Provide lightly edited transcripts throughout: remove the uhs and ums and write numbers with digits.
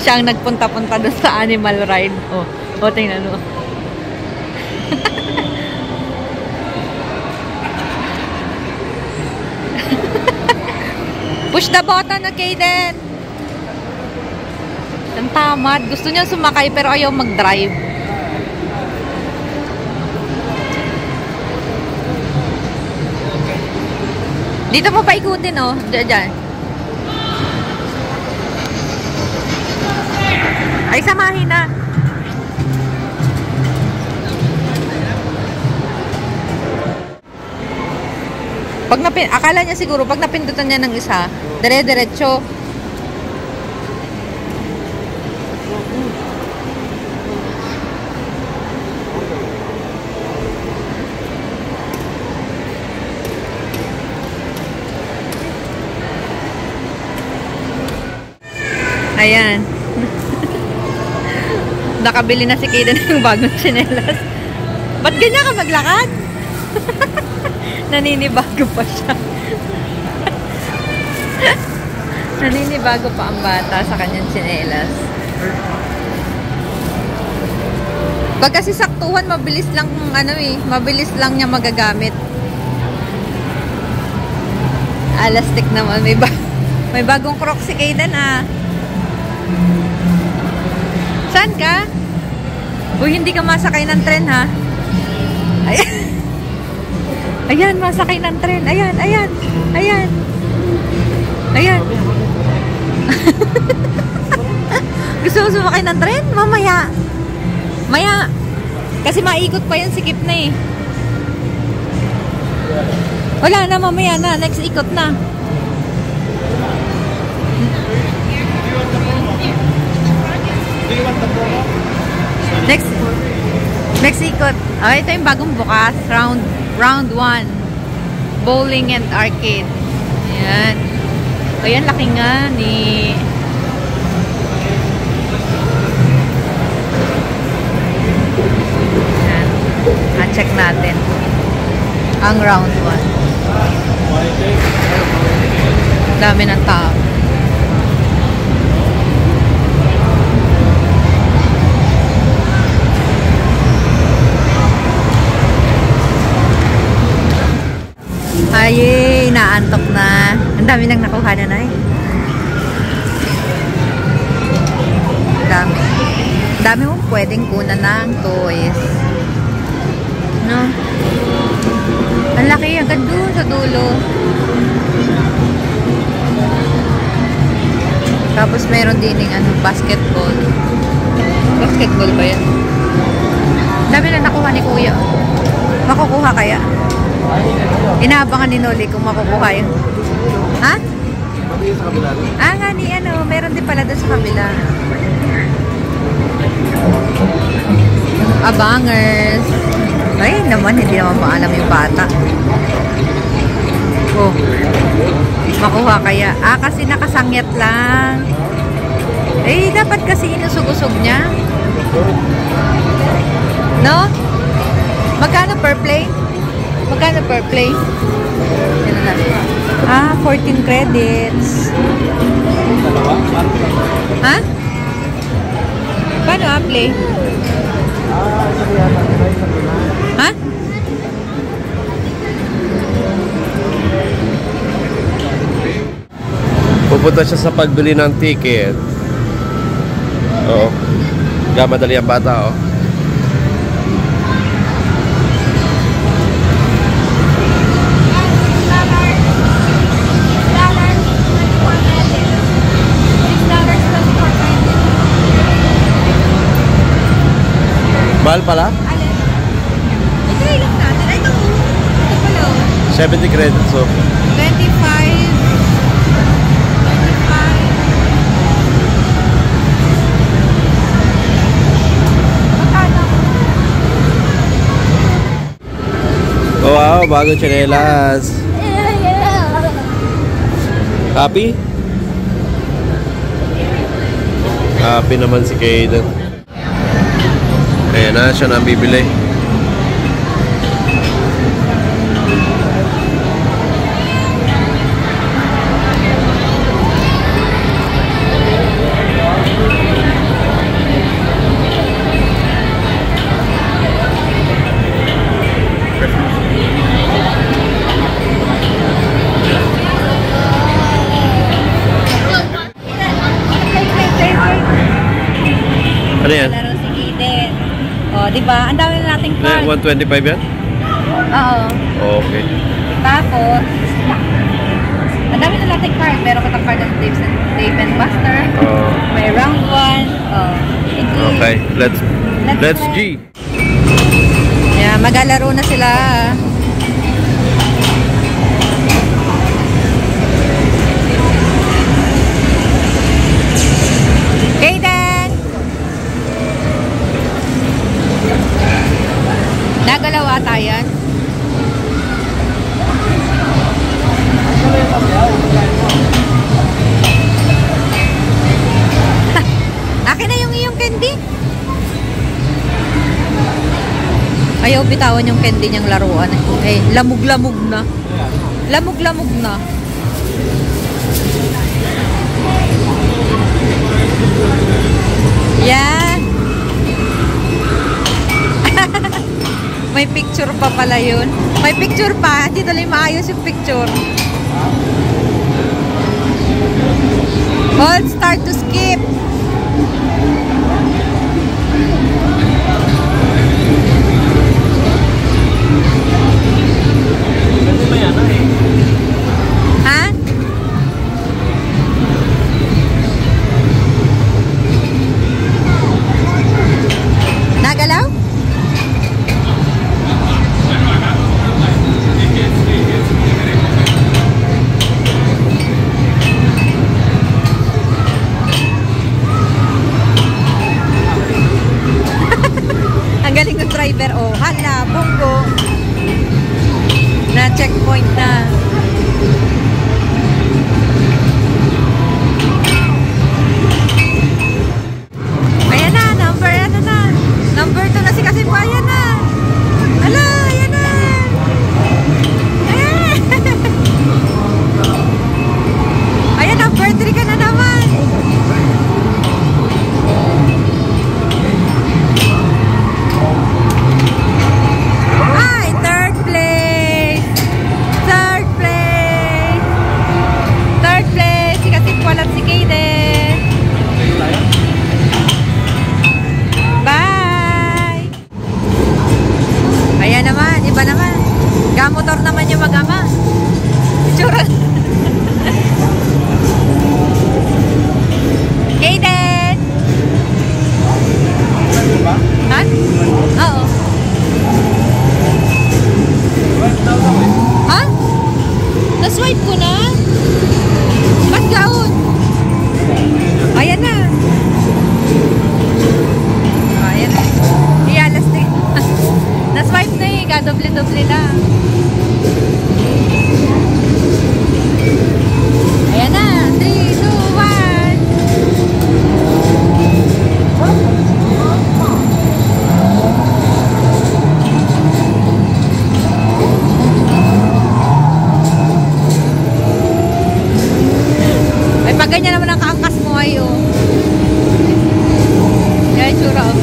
Siya ang nagpunta-punta doon sa animal ride. O, tingnan mo. Push the button na, Kaden. Ang tamad. Gusto niya sumakay pero ayaw mag-drive. Dito mo pa ikutin, oh. Diyan. Ay, samahin na. Akala niya siguro, pag napindutan niya ng isa, dire-diretso. Ayan. Nakabili na si Kaden ng bagong tsinelas. Ba't ganyan ka maglakad? Naninibago pa siya. Naninibago pa ang bata sa kanyang tsinelas. Pag kasi saktuhan, mabilis lang mabilis lang niya magagamit. Alastik naman. May bagong Crocs si Kaden, ah. Saan ka? Uy, hindi ka masakay ng tren, ha? Ayan. Ayan, masakay ng tren. Ayan. Gusto mo sumakay ng tren? Mamaya. Kasi maikot pa yan, sikip na eh. Wala na, mamaya na. Next ikot na. Next ikot. Oh, ito yung bagong bukas. Round 1. Bowling and arcade. Ayan. Ayan, laki nga ni... Ayan. Check natin. Ang round 1. Dami ng tao. Ay, naantok na. Ang dami nang nakuha na eh. Dami mo pwedeng kunan ng toys. No? Ang laki, hanggang doon sa dulo. Tapos meron din yung basketball. Basketball ba yan? Dami na nakuha ni Kuya. Makukuha kaya? Inaabangan ni Noli kung makukuha yun. Ha? Nga ni meron din pala doon sa kabila. Abangers. Ay naman, hindi naman maalam yung bata. Oh. Makuha kaya? Kasi nakasangyat lang. Dapat kasi inusog-usog niya. No? Magkano per play? Magkano per play? 14 credits. Ha? Paano play? Ha? Pupunta siya sa pagbili ng ticket. Oo. Madali ang bata, oh. Mahal pala? Alin? I-try lang natin. Ito pala. 70 credits, oh. 25. Oh, wow, bagong tsinelas. Happy? Happy naman si Kaden. Ayan na, siya na bibili. Ano yan? Laro si Kaden. O, di ba? Ang dami na nating card. 125 yan? Oo. Okay. Tapos, ang dami na nating card. Meron ka ng card ng Dave and Buster. Oh. May round 1. Oh. Okay, let's G. Yeah, maglalaro na sila. Kaden! Nagalaw ata yan. Akin na yung iyong candy. Ayaw bitawan yung candy niyang laruan. Eh, lamog-lamog na. Lamog-lamog na. Yan. May picture pa pala yun. May picture pa. Hindi tuloy maayos yung picture. Hold start to skip. Ha? Nagalaw? Ang galing ng driver. Oh, hala, bunggo. Na checkpoint na. Ayan na, number ano na. Number 2 na si Kasimpo. Ayan na. Hala, ayan na. Ayan. Ayan, number 3 ka na naman. Ay, third place. Third place. Third place. Si Kasimpo at si Kaden. Bye! Ayan naman, iba naman. Gamotor naman yung mag-ama. Itsura. Kaden! Ha? Oo. Ha? Na-swipe ko na? Ba't gaon? Ayan na. Ayan na. Iyalas na. Na-swipe na eh. Kadoble-doble na. Ayan na. 3, 2, 1. Ay, pag ganyan naman ang kaangkas mo ay oh. Yan yung tsura oh.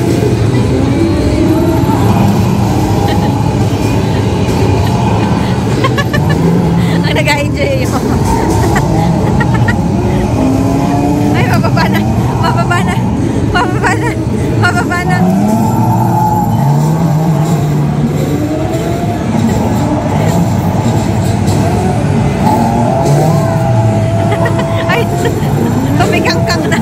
Ang nag-enjoy yun. Ay, mababa na. Mababa na. Mababa na. Mababa na. Ay, tumigangkang na.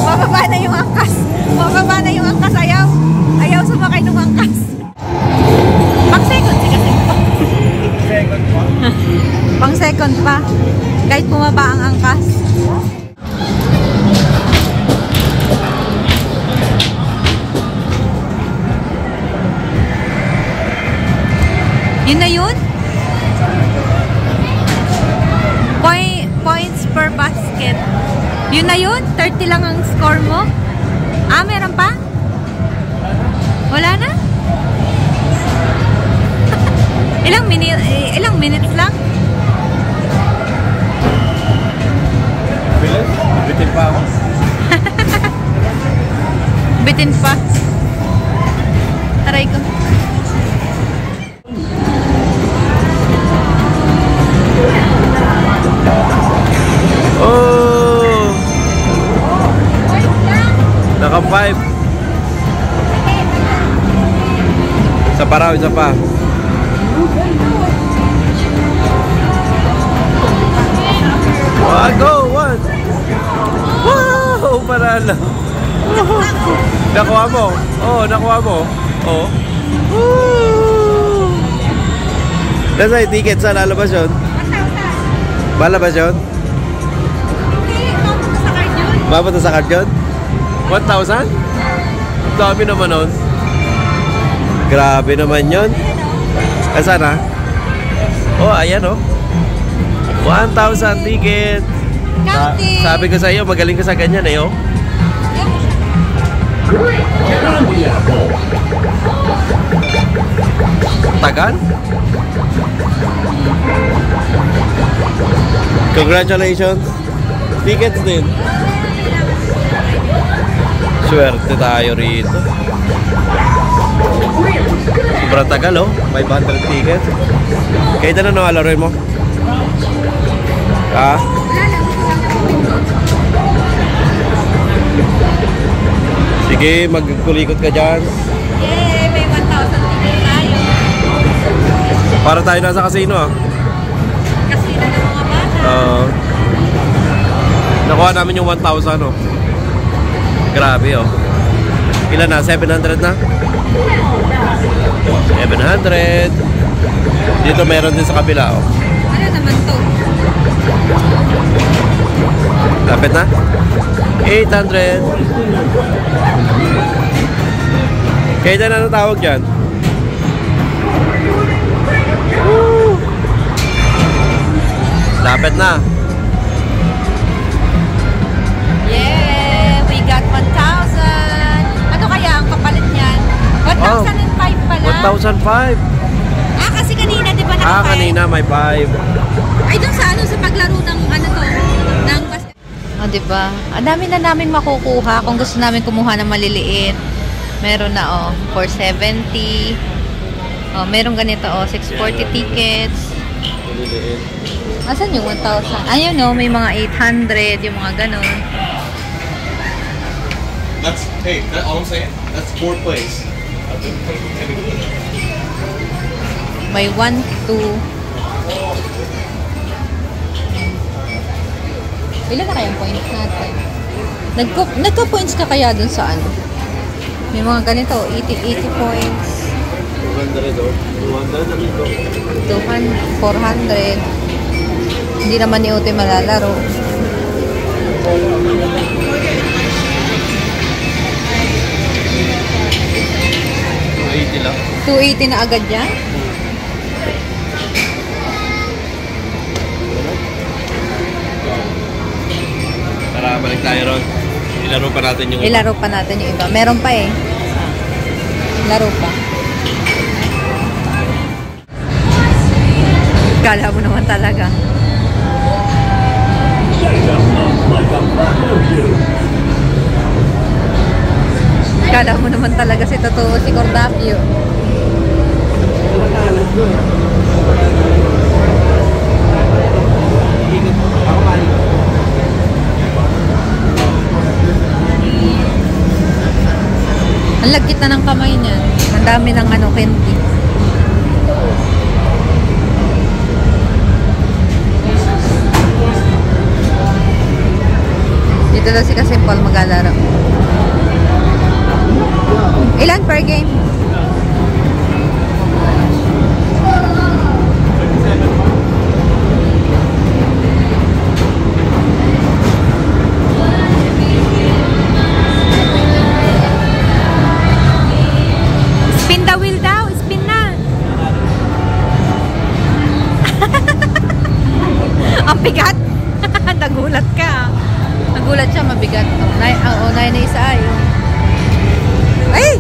Mababa na yung angkas. Mababa na yung angkas. Ayaw. Ayaw sumakay ng angkas. Pang second si kasi. Second pa? Pang second pa. Kahit bumaba ang angkas. Yun na yun? Points per basket. Yun na yun? 30 lang ang score mo? Ah, meron pa? Wala na? Ilang minutes lang? Bitin pa ako. Bitin pa. Taray ko. Oh! Isa pa raw, isa pa. Go! One! Wow! Panalo! Nakuha mo? Oo, nakuha mo. Oo. Nasa yung ticket sa lalabas yun? Malabas yun? Mapunta sa card yun? 1,000? Dami naman nun. Grabe naman yun. Asan na? Oh, ayan oh. 1,000 ticket. Sabi ko sa iyo, magaling ka sa ganyan eh oh. Tagal? Congratulations. Tickets din. Swerte tayo rito. Sobrang tagal oh. 500 tickets. Kaya na alaroin mo? Ha? Sige, magkulikot ka dyan. Yay! May 1,000 ticket tayo. Para tayo nasa casino ah. Casino ng mga bata. Nakuha namin yung 1,000 oh. Grabe oh. Ilan na? 700 na? 700. Dito meron din sa kabila oh. Ano naman to? Lapit na? 800. Kaya na natawag dyan? Woo! Lapit na. Yeah! We got 1,000. Ano kaya ang kapalit niyan? 1,005 pala. 1,005. Kasi kanina di ba naka-5? Kanina may 5. Ay, dun sa ano, sa paglaro ng ano to, ng basket. Di ba? Ang dami na namin makukuha kung gusto namin kumuha ng maliliit. Meron na 470. Meron ganito 640 tickets. Asan yung 1,000? Ayun may mga 800, yung mga ganun. That's, hey, all I'm saying, that's 4 plays. May 1, 2. Ilan na kayang points natin? Nagka-points ka kaya dun sa ano? May mga ganito, 80 points. 200 oh. 200, 400. Hindi naman ni Ute malalaro. $280 lang. 280 na agad yan? Tara, balik tayo ron. Ilaro pa natin yung Ilaro pa natin yung iba. Meron pa eh. Laro pa. Kala mo naman talaga. Kala mo naman talaga si totoo si Cordapio. Ang lagkit na ng kamay niya. Ang dami ng candy. Dito daw si Kasimpol maglalaro. Ilan per game? Spin the wheel daw. Spin na. Ang bigat. Nagulat ka. Nagulat siya, mabigat. Unay na isa ay. Ay!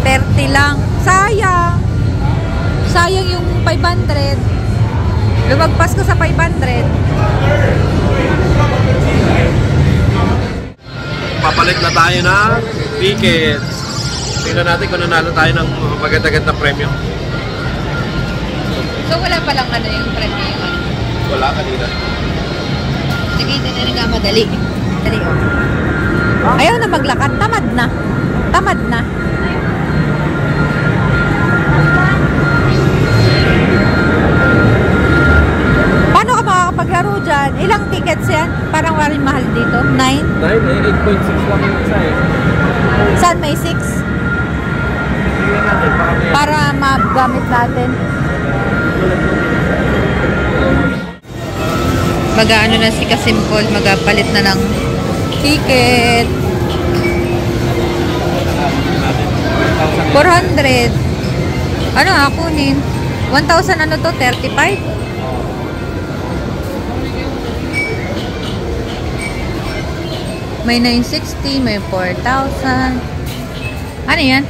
30 lang. Sayang. Sayang yung 500. Lumagpas ko sa 500. Papalit na tayo ng tickets. Tingnan natin kung nanalo tayo ng maganda-ganda premyo. So wala palang yung premyo yung ano. Wala kanina. Sige, hindi na nga madali. Dali Ayaw na maglakad. Tamad na. Tamad na. Paano ka makakapaglaro dyan? Ilang tickets yan? Parang waring mahal dito. 9? 9 eh, 8.6 lang yung isa eh. Saan may 6? Tingnan natin, baka may... Para magamit natin. Mag-ano na si Kasimpol, magapalit na ng ticket. 400. Ano kunin? 1,000 ano to? 35? May 960, may 4,000. Ano yan?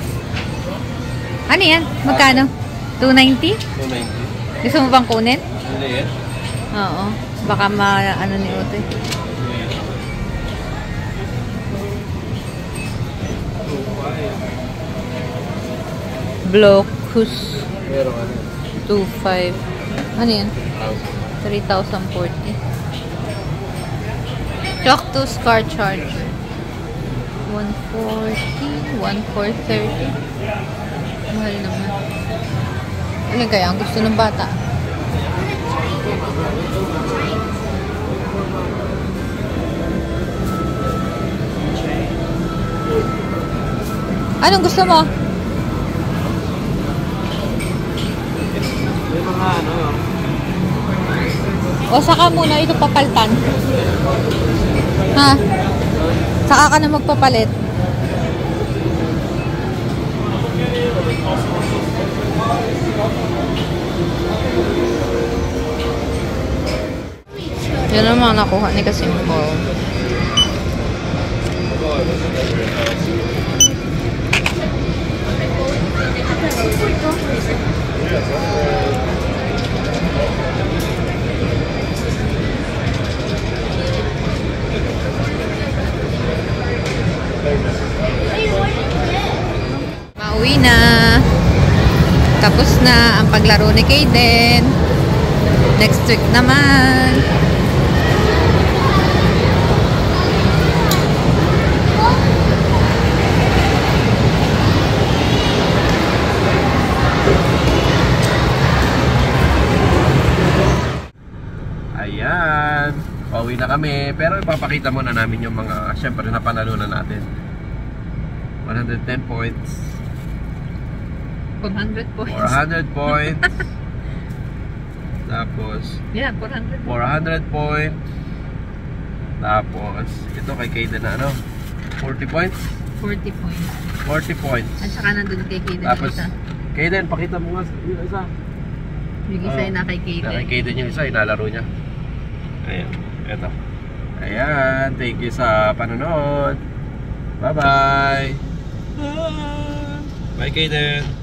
Ano yan? Magkano? 290? 290. Gusto mo bang kunin? Ano yan? Oo. Baka ano ni Utoy. Blocus Meron ano? 25. Ano yan? 3,040. Cactus car charger. 140. 1,430. Mahal naman. Ano kaya ang gusto ng bata? Anong gusto mo? May mga ano yun? O saka muna ito papalitan. Ha? Saka ka na magpapalit. Yan ang mga nakuha ni Kasimpol. Mauwi na. Tapos na ang paglaro ni Kaden. Next week naman. Ayan. Pauwi na kami. Pero ipapakita muna namin yung mga, syempre, napanalunan natin. 110 points. 400 points. 400 points. Tapos, Yeah, 400. 400 points. Tapos, ito kay Kaden na ano? 40 points? 40 points. 40 points. At saka nandun kay Kaden Tapos, yung isa. Kaden, pakita mo nga yung isa. Yung isa yung na kay Kaden. Kay Kaden yung isa, inalaro niya. Ayan, eto. Ayan, thank you sa panonood. Bye-bye. Bye, Kaden.